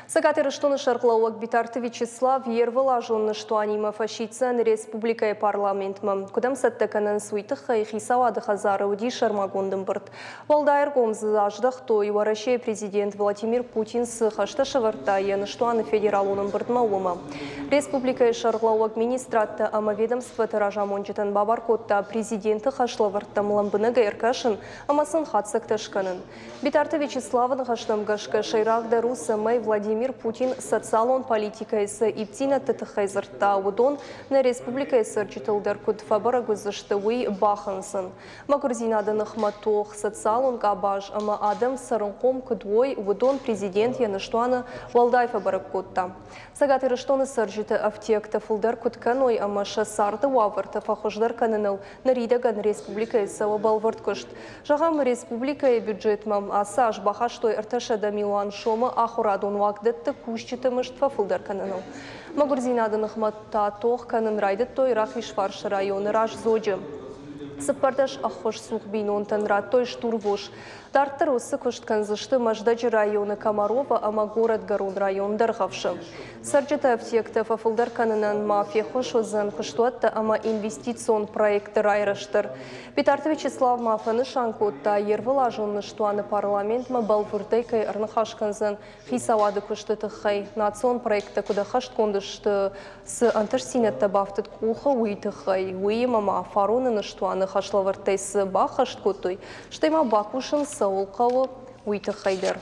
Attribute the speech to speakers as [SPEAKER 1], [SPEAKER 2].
[SPEAKER 1] Сагатыр штоны шарқлауак битарты Вячеслав ервала жонны штуанима фашицен республикай парламентмам. Кудам саттаканын суйтых хайхисавады хазары уди шармагондым бұрд. Валдайыр гомзы аждах той варашей президент Владимир Путин сыхашта шаварта яны штуаны федералуным бұрдма ума. Республикай шарқлауак министратты ама ведомство таража мончетен бабаркотта президенті хашлаварттам ламбыныга еркашын амасын хатсакташканын. Битарты Вячеславын хаштамгашка шайрағда русамай Владимир Путин социалон политикайсы иптина тытыхайзыртта удон на республикайсы рчитылдар куд фабара гузыштывый бахансын. Магурзинадын хматох социалон габаж ама адам сарынқом кудвой удон президент яныштуаны валдай фабара кудта. Сагатыры штоны сыржиты автекта фулдар кудканой ама шасарды ваварта фахождар каныныл наридаган республикайсы вабалвард кышт. Жағам республикай бюджетмам асаж бахаштой арташада милуан шома ахурадон вагдетті кушчетымышт фулдар каныныл. Магурзинадын хматта тох канын райдеттой рахвишварш районы раш зоджы. Сыппардаш ахош сух бинонтан раттой штурвош. Дарттар осы кыштканзышты Маждаджи районы Комарова, ама город Гарун район Дархавшы. Сарджета аптекта фафылдар канынан мафия хошозан кыштуатта ама инвестицион проекты райраштыр. Битарты Вячеслав мафаны шанкотта ервала жонны штуаны парламент ма балвырдайкай арнахашканзан хисавады кыштыты хай. Национ проекта куда хашт кондышты с антарсинетта бафтыт куха уйты хай. Уйма ма фароны штуаны хашлавыртай с бахашт котой. Штайма бакушын саулқавы уйты хайдар.